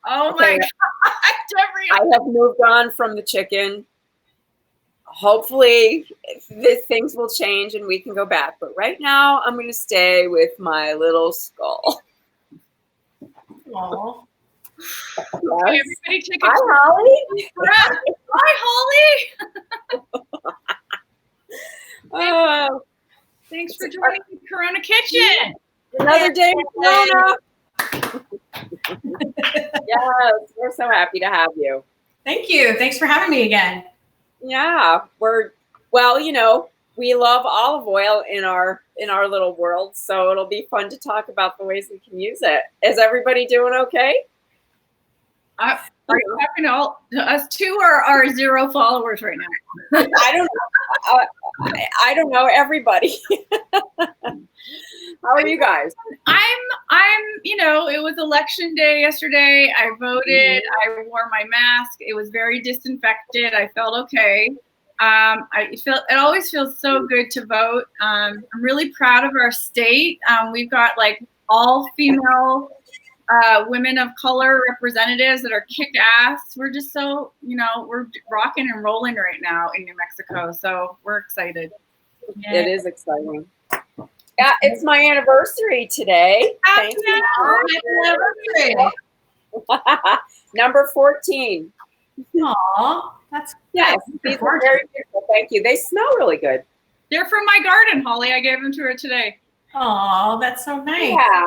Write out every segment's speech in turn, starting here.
Oh Okay. my God, I have moved on from the chicken. Hopefully things will change and we can go back. But right now I'm going to stay with my little skull. Aw. Yes. Okay, everybody take a Hi, Hollie. breath. Hi, Hollie. Thanks for joining the Corona Kitchen. Another day in Solano. Yes, we're so happy to have you. Thank you. Thanks for having me again. Yeah, well, we love olive oil in our little world, so it'll be fun to talk about the ways we can use it. Is everybody doing okay? Are you talking to us two or our 0 followers right now? I don't know. I don't know everybody. How are you guys? It was election day yesterday. I voted. I wore my mask. It was very disinfected. I felt okay. It always feels so good to vote. I'm really proud of our state. We've got like all female women of color representatives that are kick ass. We're just so, we're rocking and rolling right now in New Mexico. So we're excited. Yeah. It is exciting. Yeah, it's my anniversary today. Happy anniversary. Number 14. Aw, that's yes. These are very beautiful. Thank you. They smell really good. They're from my garden, Holly. I gave them to her today. Oh, that's so nice. Yeah.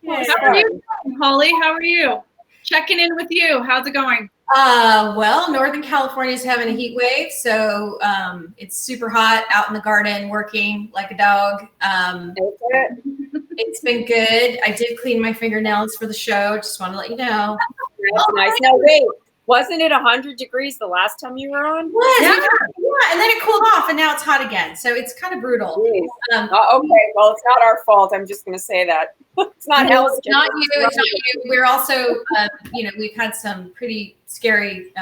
How are you doing, Holly? How are you? Checking in with you. How's it going? Well, Northern California is having a heat wave, so it's super hot out in the garden, working like a dog. It's been good. I did clean my fingernails for the show. Just want to let you know. That's nice. Now, wait, wasn't it 100 degrees the last time you were on? Yeah, and then it cooled off, and now it's hot again. So it's kind of brutal. Okay, well, it's not our fault. I'm just going to say that. It's not Hell's Kitchen. Not you. It's not you. We're also, we've had some pretty scary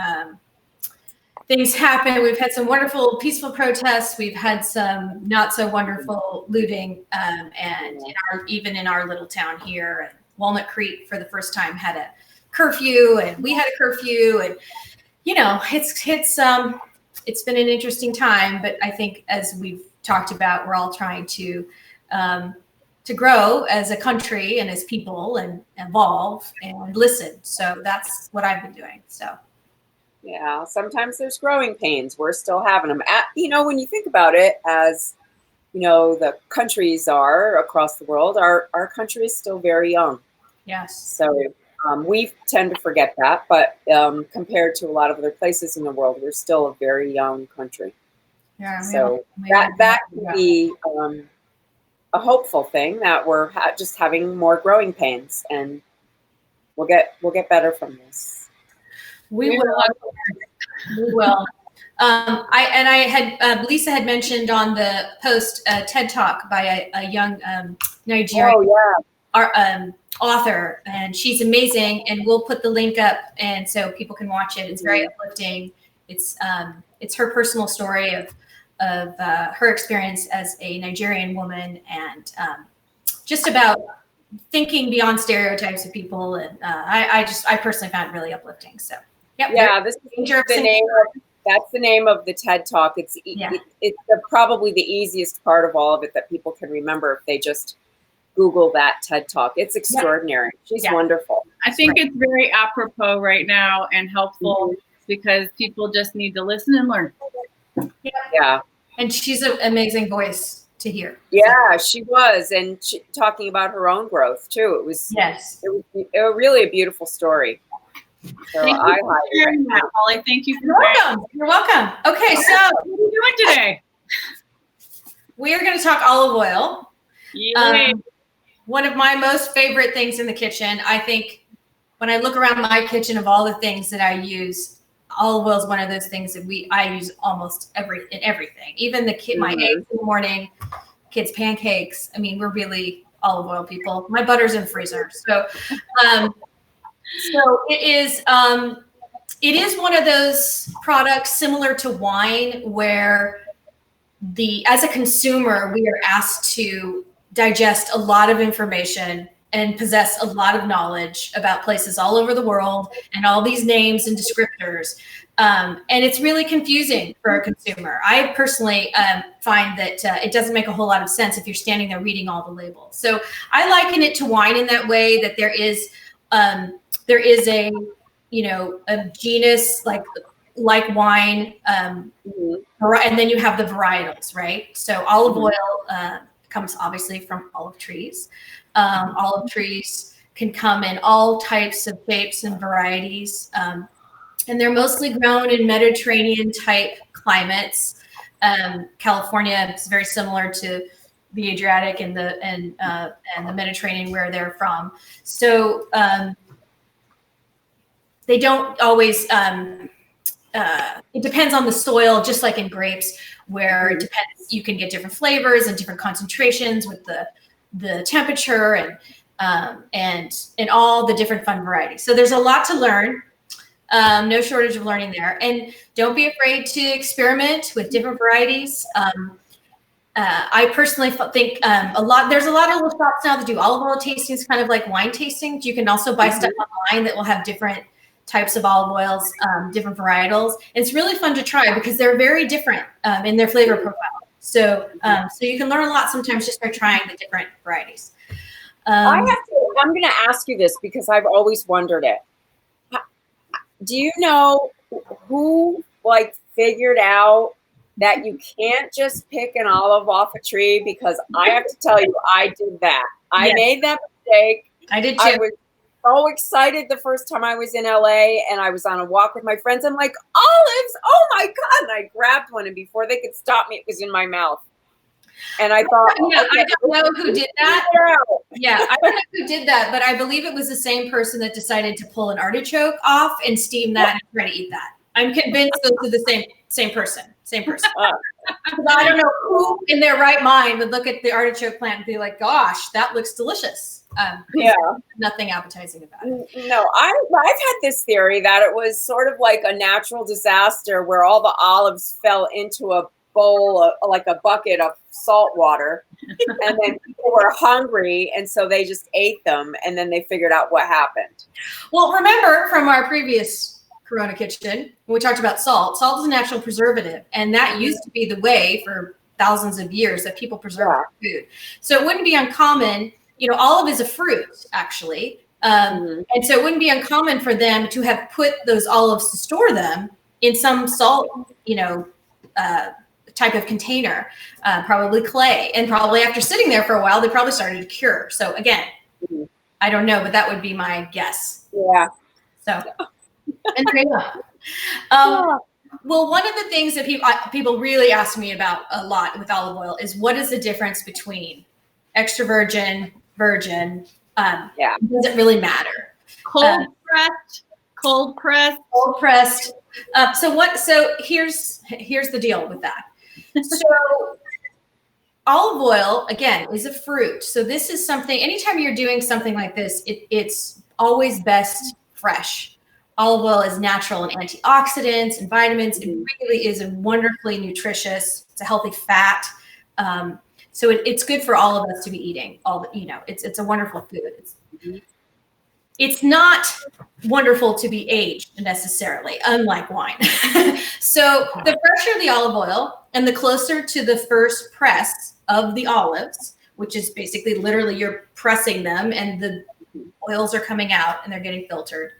things happen. We've had some wonderful, peaceful protests. We've had some not so wonderful looting, and even in our little town here, Walnut Creek, for the first time, had a curfew, and we had a curfew, and it's been an interesting time. But I think, as we've talked about, we're all trying to grow as a country and as people and evolve and listen. So that's what I've been doing. So. Yeah, sometimes there's growing pains. We're still having them. When you think about it, as the countries are across the world, our country is still very young. Yes. So we tend to forget that, but compared to a lot of other places in the world, we're still a very young country. Yeah. So that can be a hopeful thing, that we're just having more growing pains, and we'll get better from this. We will. We will. Lisa had mentioned on the post TED Talk by a young Nigerian author, and she's amazing. And we'll put the link up, and so people can watch it. It's very uplifting. It's her personal story of her experience as a Nigerian woman, and just about thinking beyond stereotypes of people. And I personally found it really uplifting. So. Yep. Yeah, this is the name. That's the name of the TED Talk. It's probably the easiest part of all of it that people can remember if they just Google that TED Talk. It's extraordinary. She's wonderful. I think it's very apropos right now and helpful because people just need to listen and learn. Yeah. And she's an amazing voice to hear. Yeah, she was, and talking about her own growth too. It was really a beautiful story. So Holly. Thank you. You're welcome. You're welcome. Okay, so what are you doing today? We are going to talk olive oil. One of my most favorite things in the kitchen. I think when I look around my kitchen, of all the things that I use, olive oil is one of those things that I use almost in everything. Even my eggs in the morning, kids' pancakes. I mean, we're really olive oil people. My butter's in the freezer, so. So it is one of those products similar to wine where as a consumer, we are asked to digest a lot of information and possess a lot of knowledge about places all over the world and all these names and descriptors. And it's really confusing for a consumer. I personally find that it doesn't make a whole lot of sense if you're standing there reading all the labels. So I liken it to wine in that way, that there is a, you know, a genus like wine, and then you have the varietals, right? So olive oil comes obviously from olive trees. Olive trees can come in all types of shapes and varieties. And they're mostly grown in Mediterranean type climates. California is very similar to the Adriatic and the Mediterranean where they're from. So they don't always, it depends on the soil, just like in grapes, where it depends, you can get different flavors and different concentrations with the temperature and all the different fun varieties. So there's a lot to learn. No shortage of learning there. And don't be afraid to experiment with different varieties. I personally think there's a lot of little shops now that do olive oil tastings, kind of like wine tastings. You can also buy stuff online that will have different types of olive oils, different varietals. It's really fun to try because they're very different in their flavor profile. So you can learn a lot sometimes just by trying the different varieties. I'm going to ask you this because I've always wondered it. Do you know who figured out that you can't just pick an olive off a tree? Because I have to tell you, I did that. I made that mistake. I did too. I was so excited the first time I was in LA and I was on a walk with my friends. I'm like, olives, oh my God. And I grabbed one, and before they could stop me, it was in my mouth. And I thought, I don't know who did that. Yeah, I don't know who did that, but I believe it was the same person that decided to pull an artichoke off and steam that and try to eat that. I'm convinced those are the same person. Because I don't know who in their right mind would look at the artichoke plant and be like, gosh, that looks delicious. Nothing appetizing about it. No, I've had this theory that it was sort of like a natural disaster where all the olives fell into a bowl, like a bucket of salt water, and then people were hungry, and so they just ate them, and then they figured out what happened. Well, remember from our previous Corona Kitchen, when we talked about salt is a natural preservative, and that used to be the way for thousands of years that people preserve food. So it wouldn't be uncommon, olive is a fruit, actually, and so it wouldn't be uncommon for them to have put those olives to store them in some salt, type of container, probably clay, and probably after sitting there for a while, they probably started to cure. So again, I don't know, but that would be my guess. Yeah. So, and there you go. Well, one of the things that people really ask me about a lot with olive oil is what is the difference between extra virgin, virgin? Does it really matter? Cold pressed. So here's the deal with that. So olive oil, again, is a fruit. So this is something, anytime you're doing something like this, it's always best fresh. Olive oil is natural in antioxidants and vitamins. It really is a wonderfully nutritious. It's a healthy fat. So it's good for all of us to be eating. It's a wonderful food. It's not wonderful to be aged necessarily, unlike wine. So the fresher the olive oil and the closer to the first press of the olives, which is basically literally you're pressing them and the oils are coming out and they're getting filtered,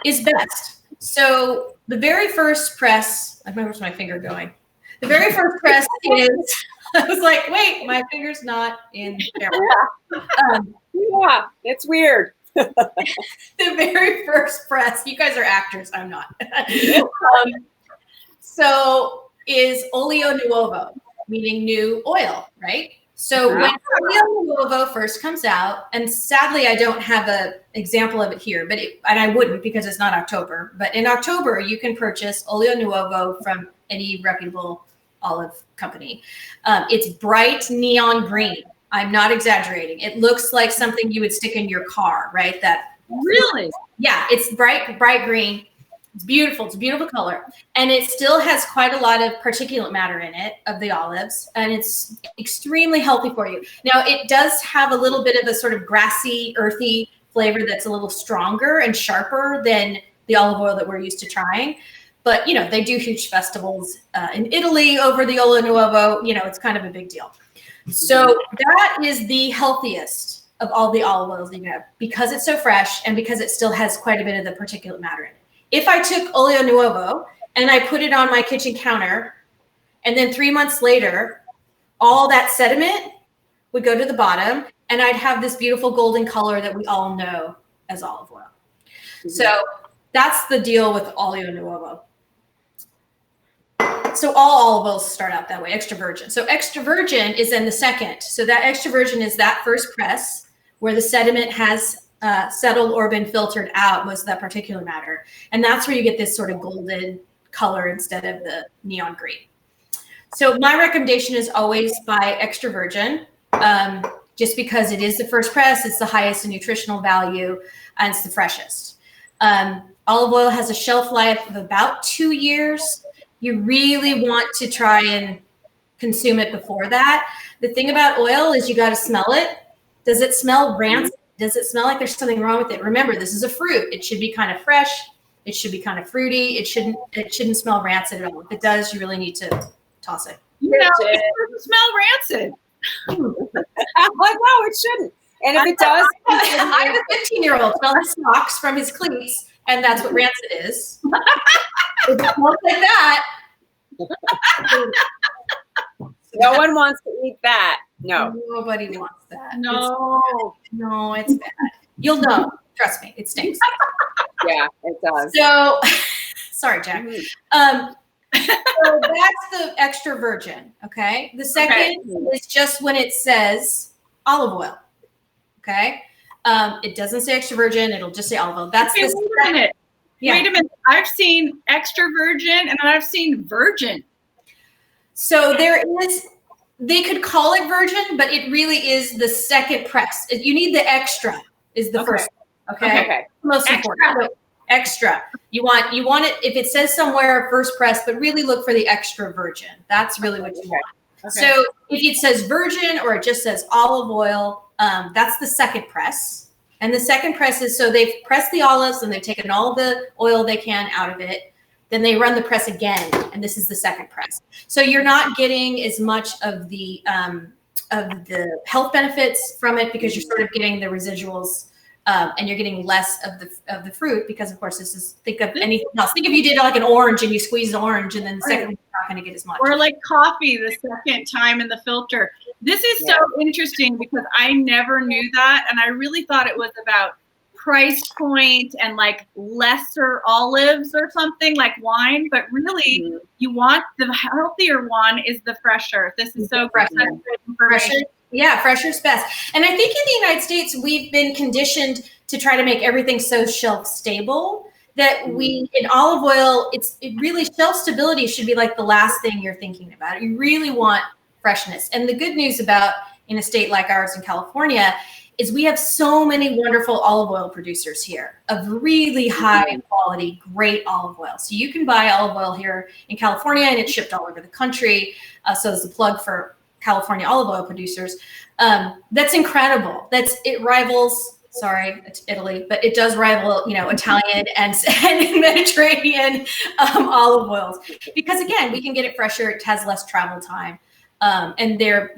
is best. So the very first press, I remember where's my finger going. The very first press is, I was like, wait, my finger's not in there. Yeah, it's weird. The very first press, you guys are actors, I'm not. So is olio nuovo, meaning new oil, right? So when olio nuovo first comes out, and sadly I don't have an example of it here, and I wouldn't because it's not October, but in October you can purchase olio nuovo from any reputable olive company. It's bright neon green. I'm not exaggerating. It looks like something you would stick in your car, right? Really? Yeah, it's bright green. It's beautiful. It's a beautiful color. And it still has quite a lot of particulate matter in it of the olives. And it's extremely healthy for you. Now, it does have a little bit of a sort of grassy, earthy flavor that's a little stronger and sharper than the olive oil that we're used to trying. But, they do huge festivals in Italy over the Olio Nuovo. It's kind of a big deal. So that is the healthiest of all the olive oils that you have because it's so fresh and because it still has quite a bit of the particulate matter in it. If I took Olio Nuovo and I put it on my kitchen counter, and then 3 months later, all that sediment would go to the bottom, and I'd have this beautiful golden color that we all know as olive oil. Mm-hmm. So that's the deal with Olio Nuovo. So all olive oils start out that way, extra virgin. So extra virgin is in the second. So that extra virgin is that first press where the sediment has settled or been filtered out, most of that particulate matter. And that's where you get this sort of golden color instead of the neon green. So my recommendation is always buy extra virgin, just because it is the first press, it's the highest in nutritional value, and it's the freshest. Olive oil has a shelf life of about 2 years. You really want to try and consume it before that. The thing about oil is you got to smell it. Does it smell rancid? Does it smell like there's something wrong with it? Remember, this is a fruit. It should be kind of fresh. It should be kind of fruity. It shouldn't smell rancid at all. If it does, you really need to toss it. It doesn't smell rancid. Like, no, it shouldn't. And if it does, I have a 15-year-old smell his socks from his cleats, and that's what rancid is. It smells like that. No one wants to eat that. No. Nobody wants that. No. It's bad. You'll know. Trust me. It stinks. Yeah, it does. So, sorry, Jack. So that's the extra virgin, okay? The second is just when it says olive oil, okay? It doesn't say extra virgin. It'll just say olive oil. That's wait a minute. Yeah. Wait a minute. I've seen extra virgin and I've seen virgin. So they could call it virgin, but it really is the second press. You need the extra is the first one, okay? Most important. So extra. You want it, if it says somewhere first press, but really look for the extra virgin. That's really what you want. Okay. So if it says virgin or it just says olive oil, that's the second press. And the second press is, so they've pressed the olives and they've taken all the oil they can out of it. Then they run the press again, and this is the second press. So you're not getting as much of the health benefits from it because you're sort of getting the residuals, and you're getting less of the fruit because, of course, this is, think of anything else. Think if you did like an orange and you squeeze the orange, and then the second you're not going to get as much. Or like coffee the second time in the filter. This is so interesting because I never knew that, and I really thought it was about price point and like lesser olives or something like wine, but really you want the healthier one is the fresher. This is so fresh. Fresher. Yeah, fresher's best. And I think in the United States, we've been conditioned to try to make everything so shelf stable that in olive oil, it really, shelf stability should be like the last thing you're thinking about. You really want freshness. And the good news about in a state like ours in California is we have so many wonderful olive oil producers here of really high quality, great olive oil. So you can buy olive oil here in California and it's shipped all over the country. So there's a plug for California olive oil producers. That's incredible. It rivals, sorry, it's Italy, but it does rival, Italian and Mediterranean olive oils. Because again, we can get it fresher. It has less travel time. And they're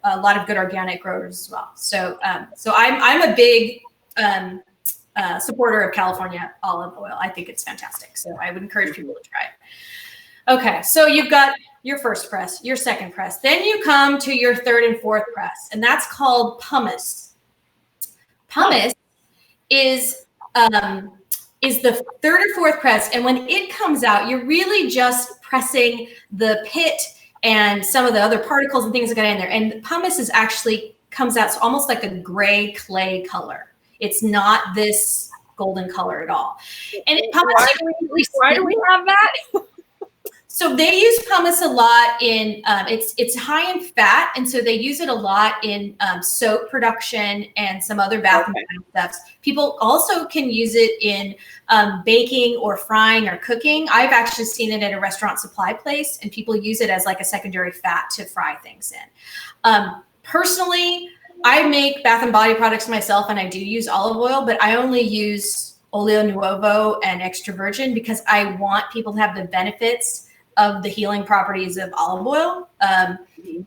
a lot of good organic growers as well. So I'm a big supporter of California olive oil. I think it's fantastic. So I would encourage people to try it. Okay, so you've got your first press, your second press. Then you come to your third and fourth press, and that's called pumice. Pumice is the third or fourth press, and when it comes out, you're really just pressing the pit and some of the other particles and things that got in there. And pumice comes out almost like a gray clay color. It's not this golden color at all. And why do we have that? So they use pumice a lot in, it's high in fat. And so they use it a lot in soap production and some other bath and body stuff. People also can use it in baking or frying or cooking. I've actually seen it at a restaurant supply place, and people use it as like a secondary fat to fry things in. Personally, I make bath and body products myself, and I do use olive oil, but I only use oleo nuovo and extra virgin because I want people to have the benefits of the healing properties of olive oil.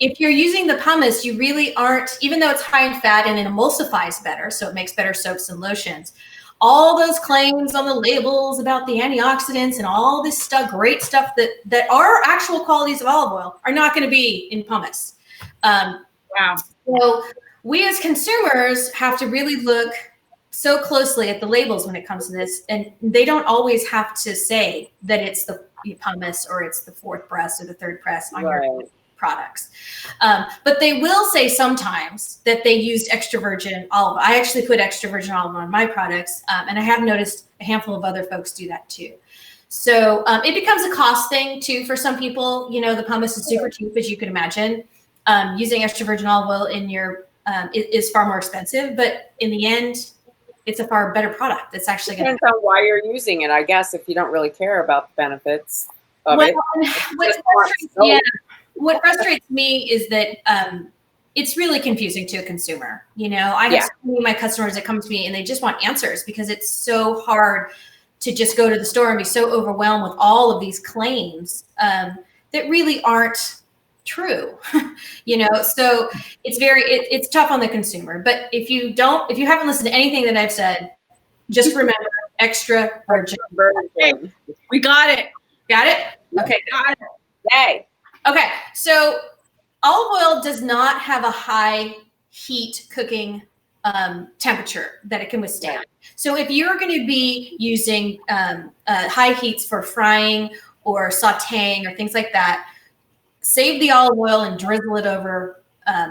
If you're using the pumice, you really aren't, even though it's high in fat and it emulsifies better, so it makes better soaps and lotions, all those claims on the labels about the antioxidants and all this stuff, great stuff that are actual qualities of olive oil are not going to be in pumice. Wow. So we as consumers have to really look so closely at the labels when it comes to this, and they don't always have to say that it's the pumice or it's the fourth press or the third press on your products. But they will say sometimes that they used extra virgin olive oil. I actually put extra virgin olive oil on my products, and I have noticed a handful of other folks do that too. So it becomes a cost thing too for some people. You know, the pumice is super cheap, as you can imagine. Using extra virgin olive oil in your is far more expensive, but in the end, it's a far better product. It's actually depends on why you're using it, I guess, if you don't really care about the benefits of it. What frustrates me is that it's really confusing to a consumer. You know, I have so many of my customers that come to me and they just want answers because it's so hard to just go to the store and be so overwhelmed with all of these claims that really aren't true. You know, so it's tough on the consumer. But if you haven't listened to anything that I've said, just remember extra virgin. Okay, we got it. Got it? Okay. Got it. Yay. Okay. So olive oil does not have a high heat cooking temperature that it can withstand. So if you're going to be using high heats for frying or sauteing or things like that, save the olive oil and drizzle it over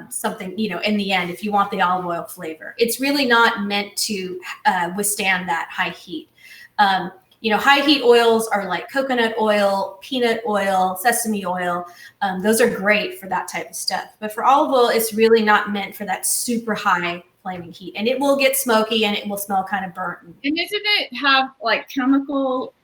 something, you know, in the end, if you want the olive oil flavor. It's really not meant to withstand that high heat. You know, high heat oils are like coconut oil, peanut oil, sesame oil. Those are great for that type of stuff. But for olive oil, it's really not meant for that super high flaming heat. And it will get smoky and it will smell kind of burnt. And doesn't it have like chemical,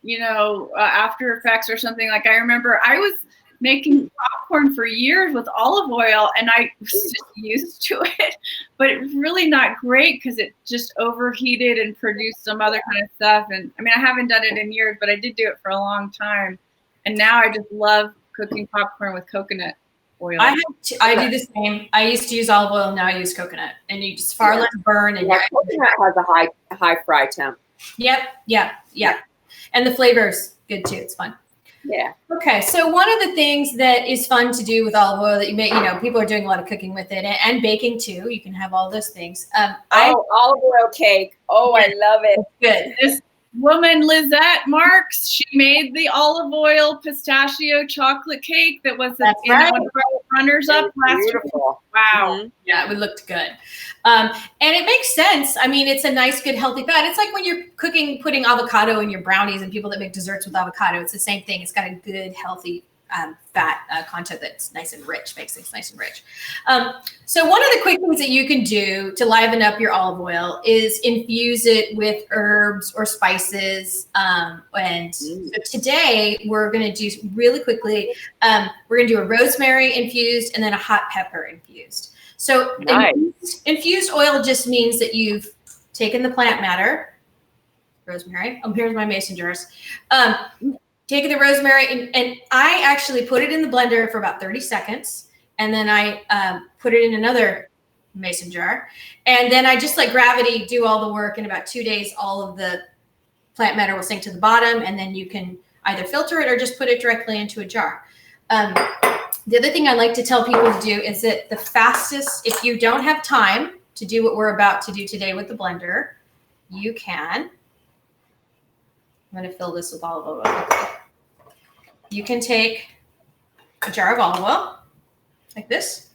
you know, after effects or something? Like I remember I was making popcorn for years with olive oil and I was just used to it, but it was really not great because it just overheated and produced some other kind of stuff. And I mean, I haven't done it in years, but I did do it for a long time. And now I just love cooking popcorn with coconut oil. I do the same. I used to use olive oil. Now I use coconut, and you just far less burn. And coconut has a high fry temp. Yep. And the flavor's good too. It's fun. Yeah. Okay. So one of the things that is fun to do with olive oil that you may, you know, people are doing a lot of cooking with it and baking too. You can have all those things. Olive oil cake. Oh, I love it. Good. This woman, Lizette Marks, she made the olive oil pistachio chocolate cake that was one of our runners up last year. Wow. Mm-hmm. Yeah, it looked good. And it makes sense. I mean, it's a nice, good, healthy fat. It's like when you're putting avocado in your brownies and people that make desserts with avocado. It's the same thing. It's got a good, healthy fat content that's nice and rich, makes things nice and rich. So one of the quick things that you can do to liven up your olive oil is infuse it with herbs or spices. So today we're going to do really quickly, we're going to do a rosemary infused and then a hot pepper infused. So infused oil just means that you've taken the plant matter, rosemary. Oh, here's my mason jars. Taking the rosemary and I actually put it in the blender for about 30 seconds. And then I put it in another mason jar. And then I just let gravity do all the work. In about 2 days, all of the plant matter will sink to the bottom. And then you can either filter it or just put it directly into a jar. The other thing I like to tell people to do is that the fastest, if you don't have time to do what we're about to do today with the blender, you can. I'm going to fill this with olive oil. You can take a jar of olive oil like this,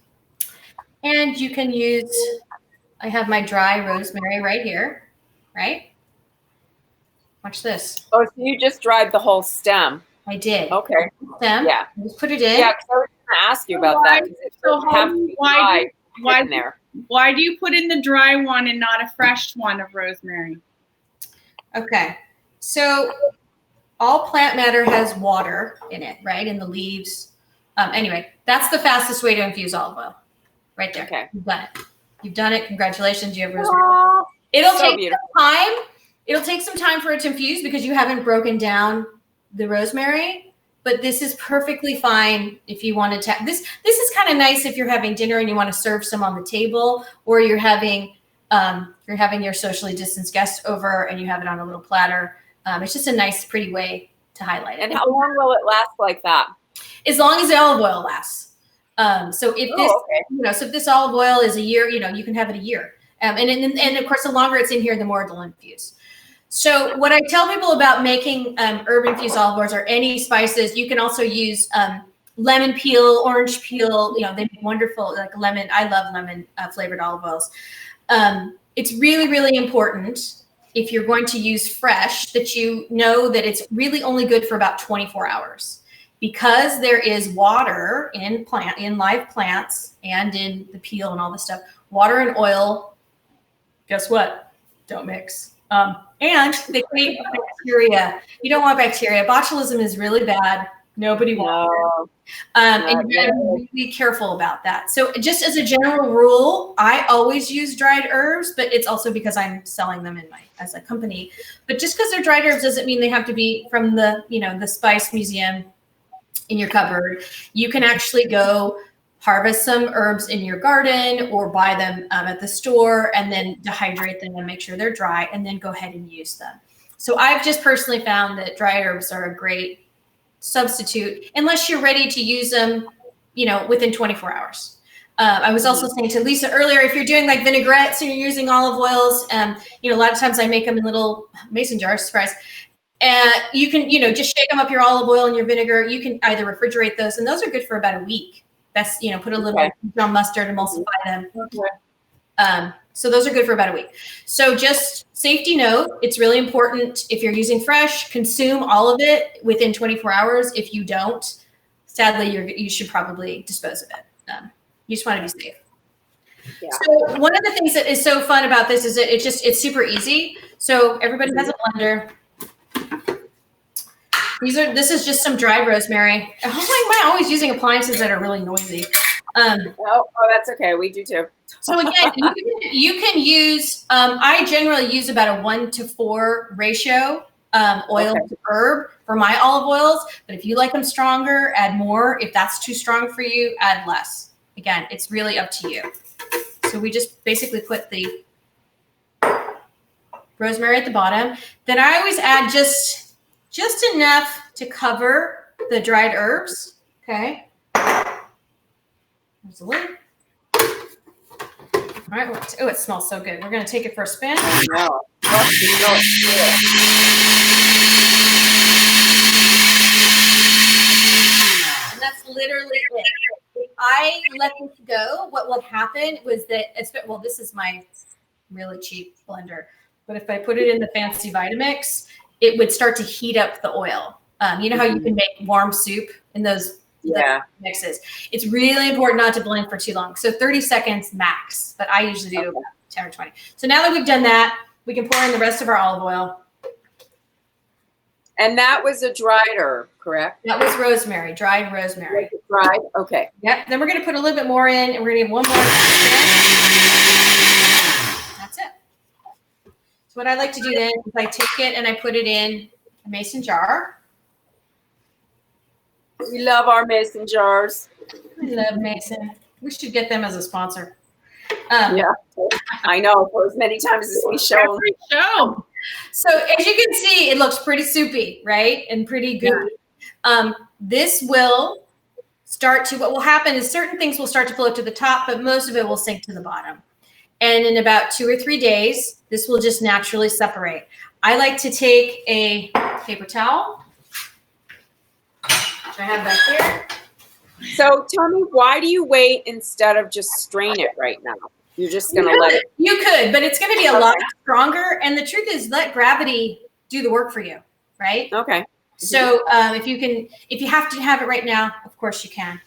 and you can use, I have my dry rosemary right here, right? Watch this. Oh, so you just dried the whole stem. I did. Okay. Them. Yeah. Just put it in. Yeah, because I was going to ask you about that. Why do you put in the dry one and not a fresh one of rosemary? Okay. So all plant matter has water in it, right? In the leaves. Anyway, that's the fastest way to infuse olive oil. Right there. Okay. You've done it. You've done it. Congratulations. You have rosemary. It'll take some time. It'll take some time for it to infuse because you haven't broken down the rosemary. But this is perfectly fine if you want to. This is kind of nice if you're having dinner and you want to serve some on the table, or you're having your socially distanced guests over and you have it on a little platter. It's just a nice, pretty way to highlight it. And how long will it last like that? As long as the olive oil lasts. So if this, so if this olive oil is a year, you can have it a year. And of course, the longer it's in here, the more it'll infuse. So what I tell people about making herb infused olive oils or any spices, you can also use lemon peel, orange peel. They make wonderful, like lemon. I love lemon flavored olive oils. It's really, really important if you're going to use fresh that you know that it's really only good for about 24 hours because there is water in live plants and in the peel and all this stuff. Water and oil, guess what? Don't mix. And they create bacteria. You don't want bacteria. Botulism is really bad. Nobody wants it. And you gotta be careful about that. So just as a general rule, I always use dried herbs, but it's also because I'm selling them as a company. But just because they're dried herbs doesn't mean they have to be from the spice museum in your cupboard. You can actually go harvest some herbs in your garden or buy them at the store and then dehydrate them and make sure they're dry and then go ahead and use them. So I've just personally found that dried herbs are a great substitute unless you're ready to use them, within 24 hours. I was also saying to Lisa earlier, if you're doing like vinaigrettes and you're using olive oils, a lot of times I make them in little mason jars, surprise. And you can, just shake them up, your olive oil and your vinegar. You can either refrigerate those, and those are good for about a week. That's, put a little Dijon mustard, emulsify them. Okay. So those are good for about a week. So just safety note, it's really important if you're using fresh, consume all of it within 24 hours. If you don't, sadly, you should probably dispose of it. You just want to be safe. Yeah. So one of the things that is so fun about this is it's super easy. So everybody has a blender. This is just some dried rosemary. Why am I always using appliances that are really noisy? That's okay. We do too. So again, you can use, I generally use about a 1-to-4 ratio oil to herb for my olive oils. But if you like them stronger, add more. If that's too strong for you, add less. Again, it's really up to you. So we just basically put the rosemary at the bottom. Then I always add just enough to cover the dried herbs. Okay. There's a lid. All right. Oh, it smells so good. We're going to take it for a spin. I know. And that's literally it. If I let this go, what will happen was that, this is my really cheap blender, but if I put it in the fancy Vitamix, it would start to heat up the oil. You know how you can make warm soup in those mixes? It's really important not to blend for too long. So 30 seconds max, but I usually do about 10 or 20. So now that we've done that, we can pour in the rest of our olive oil. And that was a dried herb, correct? That was rosemary, dried rosemary. Dried? Okay. Yep. Then we're going to put a little bit more in, and we're going to give one more. That's it. So what I like to do then is I take it and I put it in a mason jar. We love our mason jars. We love Mason. We should get them as a sponsor. Yeah, I know. For as many times as we show. So as you can see, it looks pretty soupy, right? And pretty gooey. Yeah. This will start to, what will happen is certain things will start to float to the top, but most of it will sink to the bottom. And in about 2 or 3 days, this will just naturally separate. I like to take a paper towel, which I have back here. So tell me, why do you wait instead of just strain it right now? You're just going to let it. You could, but it's going to be a lot stronger. And the truth is, let gravity do the work for you, right? Okay. So if you have to have it right now, of course you can.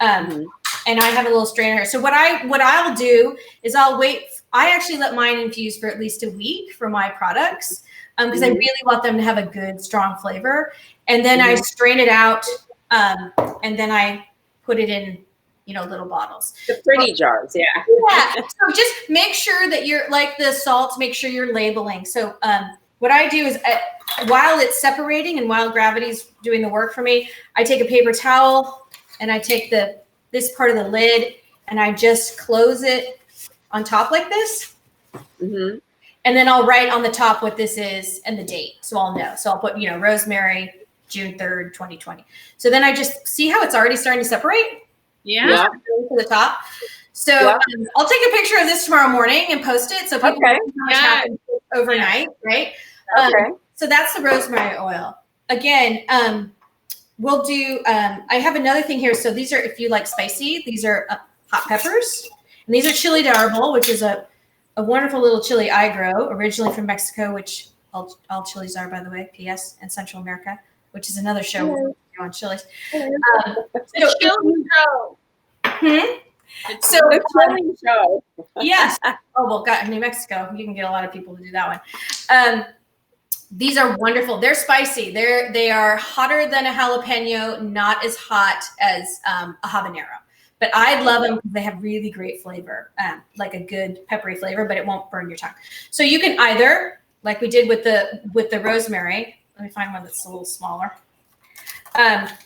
And I have a little strainer. So what I'll do is I'll wait. I actually let mine infuse for at least a week for my products because I really want them to have a good, strong flavor. And then I strain it out, and then I put it in, little bottles. The pretty jars, yeah. Yeah. So just make sure that you're, like the salt, make sure you're labeling. So what I do is while it's separating and while gravity's doing the work for me, I take a paper towel and I take this part of the lid and I just close it on top like this. And then I'll write on the top what this is and the date. So I'll know. So I'll put, Rosemary, June 3rd, 2020. So then I just see how it's already starting to separate. Yeah. To the top. So I'll take a picture of this tomorrow morning and post it so people know how much happened overnight, right? So that's the rosemary oil. Again, we'll do, I have another thing here. So these are, if you like spicy, these are hot peppers. And these are chili de arbol, which is a wonderful little chili I grow, originally from Mexico, which all chilies are, by the way, P.S., and Central America, which is another show on chilies. The chili show. So the chili show. Yes. Oh, well, God, New Mexico, you can get a lot of people to do that one. These are wonderful. They're spicy. They are hotter than a jalapeno, not as hot as a habanero. But I love them because they have really great flavor, like a good peppery flavor, but it won't burn your tongue. So you can either, like we did with the rosemary. Let me find one that's a little smaller.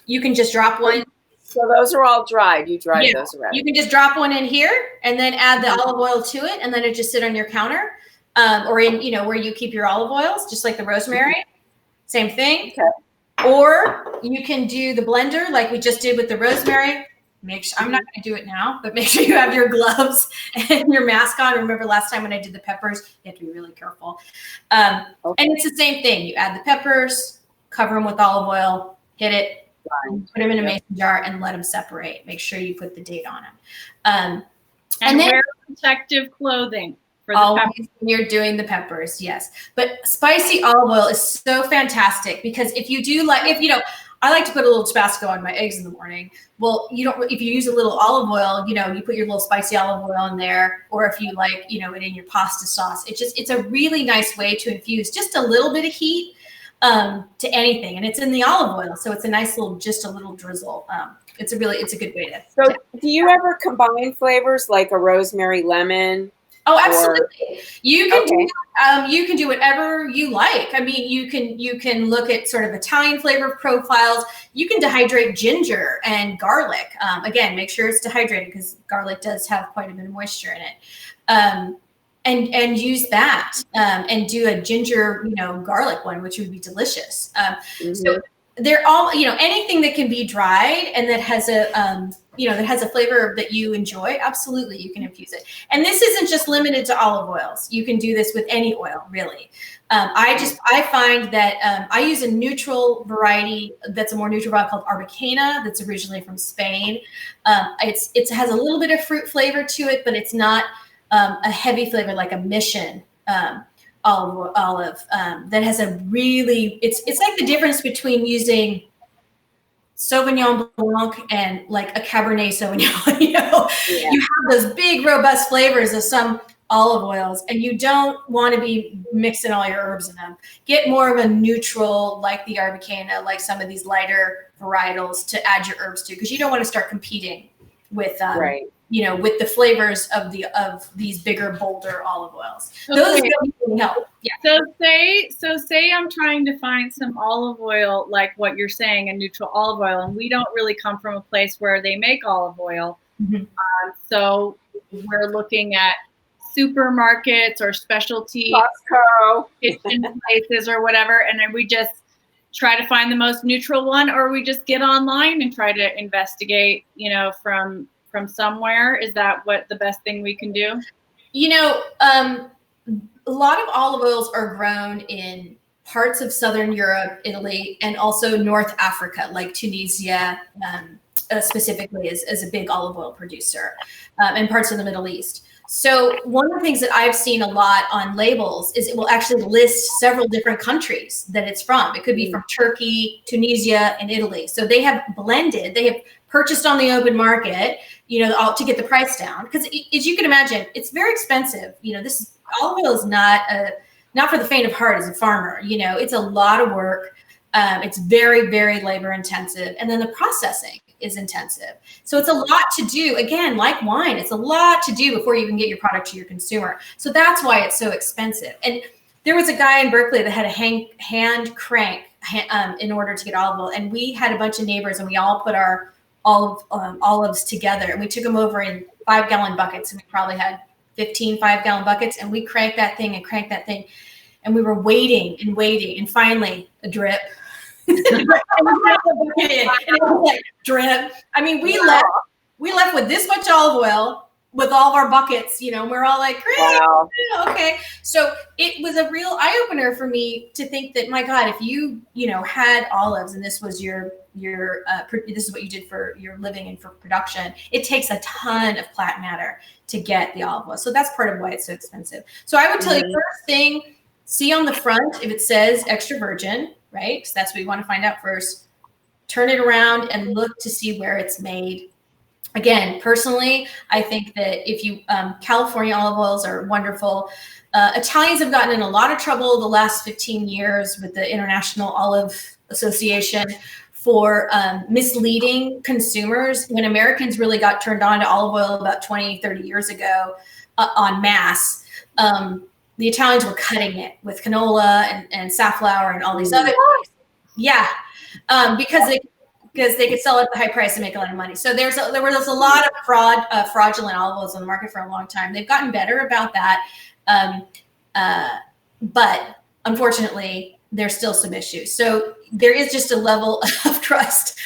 You can just drop one. So those are all dried. You dried those already. You can just drop one in here and then add the olive oil to it, and then it just sit on your counter, or in where you keep your olive oils, just like the rosemary. Same thing. Okay. Or you can do the blender like we just did with the rosemary. Make sure I'm not going to do it now, but make sure you have your gloves and your mask on. Remember last time when I did the peppers, you have to be really careful. And it's the same thing. You add the peppers, cover them with olive oil, hit it. Put them in a mason jar and let them separate. Make sure you put the date on them. And then wear protective clothing for the peppers. When you're doing the peppers, yes. But spicy olive oil is so fantastic because if you do I like to put a little Tabasco on my eggs in the morning. Well, if you use a little olive oil, you put your little spicy olive oil in there, or if you like, it in your pasta sauce. It's a really nice way to infuse just a little bit of heat to anything, and it's in the olive oil, so it's a nice just a little drizzle. It's a good way to. So, do you ever combine flavors like a rosemary lemon? Oh, absolutely. You can do you can do whatever you like. I mean, you can look at sort of Italian flavor profiles. You can dehydrate ginger and garlic. Again, make sure it's dehydrated because garlic does have quite a bit of moisture in it. And use that and do a ginger, garlic one, which would be delicious. So they're all, anything that can be dried and that has a flavor that you enjoy. Absolutely, you can infuse it. And this isn't just limited to olive oils. You can do this with any oil, really. I find that I use a neutral variety that's a more neutral variety called Arbequina that's originally from Spain. It has a little bit of fruit flavor to it, but it's not a heavy flavor like a Mission olive that has a really, it's like the difference between using Sauvignon Blanc and like a Cabernet Sauvignon. You have those big robust flavors of some olive oils, and you don't want to be mixing all your herbs in them. Get more of a neutral, like the Arbequina, like some of these lighter varietals to add your herbs to, because you don't want to start competing with with the flavors of these bigger, bolder olive oils. Those really help. Yeah. So say I'm trying to find some olive oil, like what you're saying, a neutral olive oil, and we don't really come from a place where they make olive oil. So we're looking at supermarkets or specialty Costco kitchen places or whatever, and then we just try to find the most neutral one, or we just get online and try to investigate, from somewhere. Is that what the best thing we can do? A lot of olive oils are grown in parts of Southern Europe, Italy, and also North Africa, like Tunisia, specifically is a big olive oil producer, and parts of the Middle East. So one of the things that I've seen a lot on labels is it will actually list several different countries that it's from. It could be from Turkey, Tunisia, and Italy. So they have purchased on the open market, to get the price down. Because as you can imagine, it's very expensive. This olive oil is not for the faint of heart as a farmer. It's a lot of work. It's very, very labor intensive. And then the processing is intensive. So it's a lot to do. Again, like wine, it's a lot to do before you can get your product to your consumer. So that's why it's so expensive. And there was a guy in Berkeley that had a hand crank in order to get olive oil. And we had a bunch of neighbors and we all put our olives together and we took them over in 5-gallon buckets. And we probably had 15 5-gallon buckets, and we cranked that thing. And we were waiting and finally a drip. And it was like drip. I mean, we left with this much olive oil with all of our buckets, and we're all like, great, wow. Okay. So it was a real eye opener for me to think that, my God, if you had olives and this was this is what you did for your living and for production, it takes a ton of plant matter to get the olive oil. So that's part of why it's so expensive. So I would tell you, first thing, see on the front if it says extra virgin, right? Because that's what you want to find out first. Turn it around and look to see where it's made. Again, personally, I think that if you California olive oils are wonderful. Italians have gotten in a lot of trouble the last 15 years with the International Olive Association for misleading consumers. When Americans really got turned on to olive oil about 20, 30 years ago en masse, the Italians were cutting it with canola and safflower and all these other things. Yeah, because they could sell it at the high price and make a lot of money. So there was a lot of fraudulent olive oils on the market for a long time. They've gotten better about that, but unfortunately, there's still some issues. So there is just a level of trust.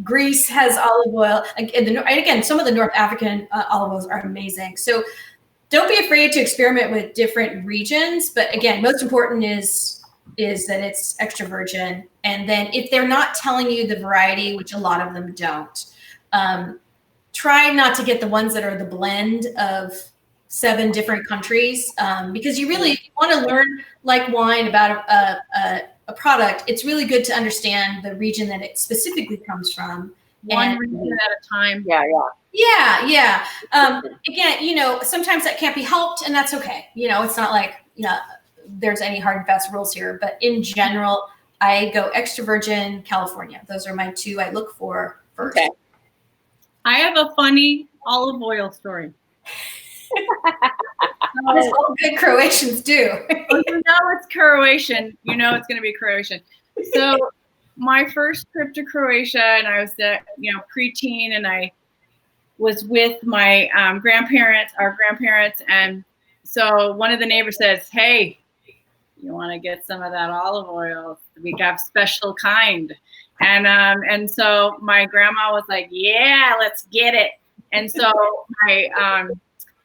Greece has olive oil, and again, some of the North African olive oils are amazing. So don't be afraid to experiment with different regions. But again, most important is that it's extra virgin. And then if they're not telling you the variety, which a lot of them don't, try not to get the ones that are the blend of 7 different countries, because you really want to learn, like wine, about a product. It's really good to understand the region that it specifically comes from. One region at a time. Yeah. Again, sometimes that can't be helped, and that's okay. It's not like there's any hard and fast rules here, but in general, I go extra virgin California. Those are my 2 I look for first. Okay. I have a funny olive oil story. That's all good Croatians do. It's Croatian. It's going to be Croatian. So my first trip to Croatia, and I was preteen, and I was with my our grandparents, and so one of the neighbors says, "Hey, you want to get some of that olive oil? We got special kind." And so my grandma was like, "Yeah, let's get it." And so my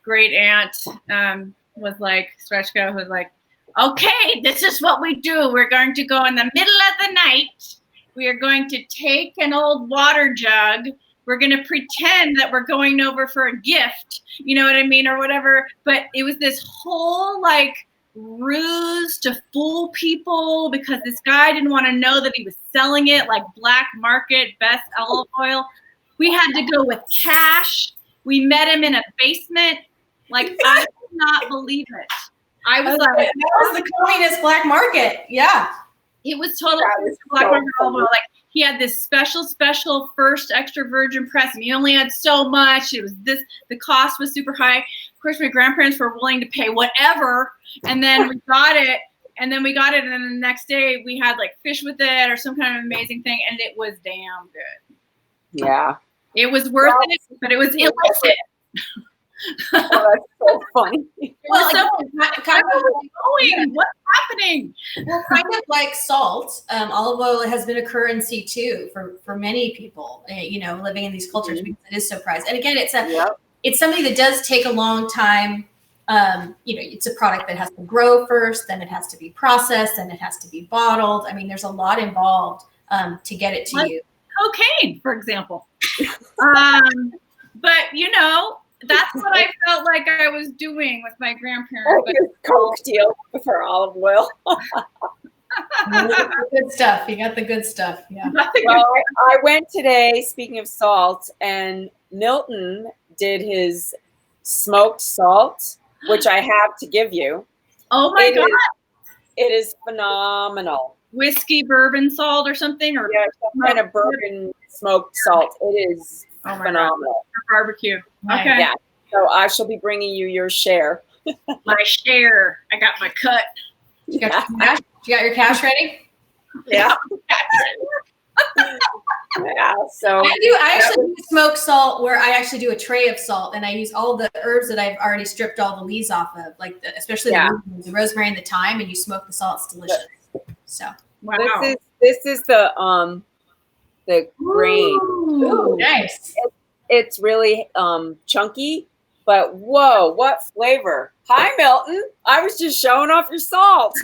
great aunt was like, Stretchko was like, "Okay, this is what we do. We're going to go in the middle of the night. We are going to take an old water jug. We're going to pretend that we're going over for a gift, you know what I mean, or whatever." But it was this whole ruse to fool people, because this guy didn't want to know that he was selling it like black market best olive oil. We had to go with cash. We met him in a basement. I could not believe it. I was like, that was the communist black market. Yeah. It was totally black market olive oil. He had this special first extra virgin press, and he only had so much. It was the cost was super high. Of course, my grandparents were willing to pay whatever, and then we got it. And then the next day we had fish with it or some kind of amazing thing, and it was damn good. Yeah. It was worth it, but it was illicit. Oh, that's so funny. Well, what's happening? Well, kind of like salt, olive oil has been a currency too for many people, living in these cultures, because it is so prized. And again, it's something that does take a long time. It's a product that has to grow first, then it has to be processed, then it has to be bottled. I mean, there's a lot involved to get it to you. Cocaine, for example. But that's what I felt like I was doing with my grandparents. But Coke deal with her olive oil. Good stuff. You got the good stuff. Yeah. Well, I went today, speaking of salt, and Milton did his smoked salt, which I have to give you. Oh my God. It is phenomenal. Whiskey, bourbon salt or something? Or yeah, some kind of bourbon smoked salt. It is phenomenal. Barbecue. Okay. Yeah. So I shall be bringing you your share. My share. I got my cut. You got your cash ready? Yeah. Yeah. So I actually do smoked salt where I actually do a tray of salt and I use all the herbs that I've already stripped all the leaves off of, like especially the rosemary and the thyme, and you smoke the salt. It's delicious. So wow. This is the grain. Ooh, nice. It's really chunky, but whoa, what flavor. Hi, Milton. I was just showing off your salt.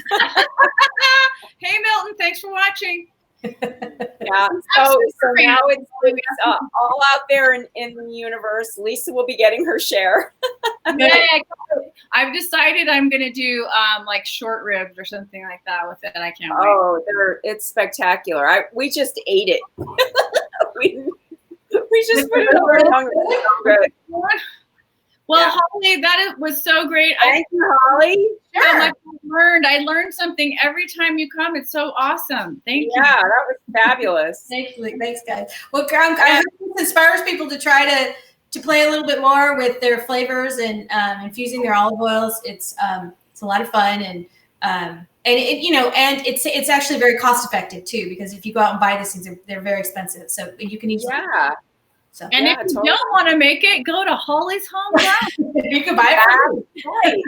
Hey, Milton. Thanks for watching. Yeah. So now it's all out there in the universe. Lisa will be getting her share. Yeah, I've decided I'm going to do like short ribs or something like that with it. I can't wait. Oh, it's spectacular. We just ate it. we just put it over our tongue. It's so good. Well, yeah. Hollie, was so great. Thank you, Hollie. Sure. I learned something every time you come. It's so awesome. Thank you. Yeah, that was fabulous. Thanks, guys. Well, I hope this inspires people to try to play a little bit more with their flavors and infusing their olive oils. It's a lot of fun and it's actually very cost effective too, because if you go out and buy these things, they're very expensive. So you can easily So, and if you don't want to make it, go to Hollie's home. You can buy it. Right.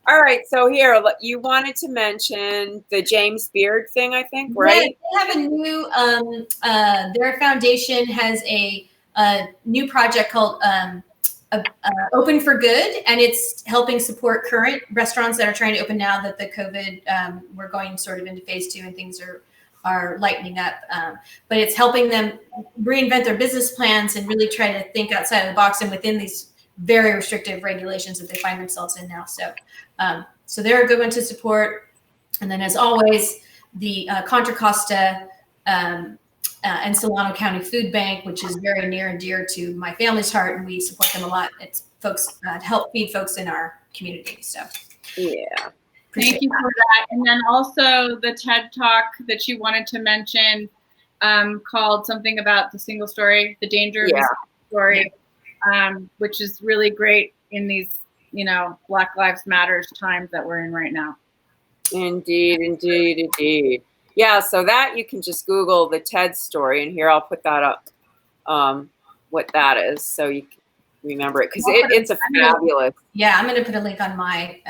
All right. So here, you wanted to mention the James Beard thing, I think, right? Yeah, they have a new. Their foundation has a new project called Open for Good, and it's helping support current restaurants that are trying to open now that the COVID. We're going sort of into phase 2 and things are lightening up, but it's helping them reinvent their business plans and really try to think outside of the box and within these very restrictive regulations that they find themselves in now. So they're a good one to support. And then, as always, the Contra Costa and Solano County Food Bank, which is very near and dear to my family's heart, and we support them a lot. It's folks help feed folks in our community. So yeah. Thank you for that. And then also the TED Talk that you wanted to mention called something about the single story, the danger of the story, which is really great in these, Black Lives Matter times that we're in right now. Indeed. Yeah, so that you can just Google the TED story, and here I'll put that up, what that is, so you can remember it, because it's a fabulous. Yeah, I'm going to put a link on my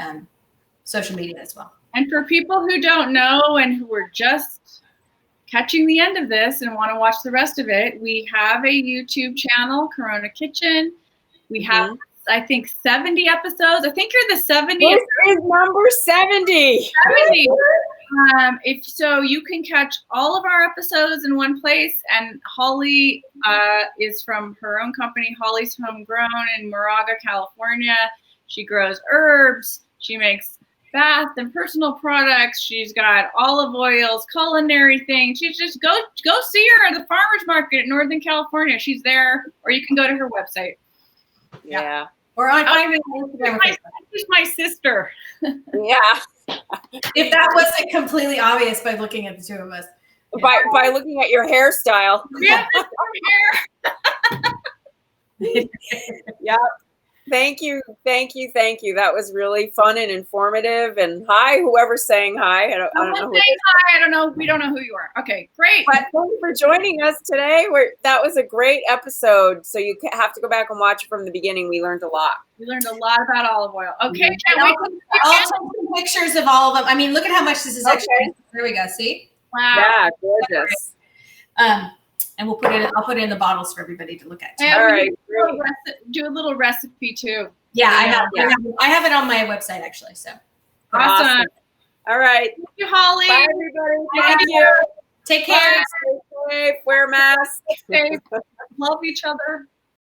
social media as well. And for people who don't know and who are just catching the end of this and want to watch the rest of it, we have a YouTube channel, Corona Kitchen. We have, I think, 70 episodes. I think you're the 70th. This is number 70. 70. If so, you can catch all of our episodes in one place. And Hollie is from her own company, Hollie's Homegrown in Moraga, California. She grows herbs. She makes bath and personal products. She's got olive oils, culinary things. She's just go see her at the farmers market in Northern California. She's there, or you can go to her website. Yeah. Or on Instagram. She's my sister. Yeah. If that wasn't completely obvious by looking at the two of us. By looking at your hairstyle. Yeah. Yeah. Thank you. That was really fun and informative. And hi, whoever's saying hi. I don't know. Hi. I don't know. We don't know who you are. Okay, great. But thank you for joining us today. That was a great episode. So you have to go back and watch it from the beginning. We learned a lot. We learned a lot about olive oil. Okay, I'll take some pictures of all of them. I mean, look at how much this is actually. There we go. See? Wow. Yeah, gorgeous. And I'll put it in the bottles for everybody to look at too. All right. Do a little recipe too. Yeah, I have it on my website actually. So awesome. All right. Thank you, Hollie. Bye, everybody. Thank you. Take care. Stay safe. Wear masks. Stay safe. Love each other.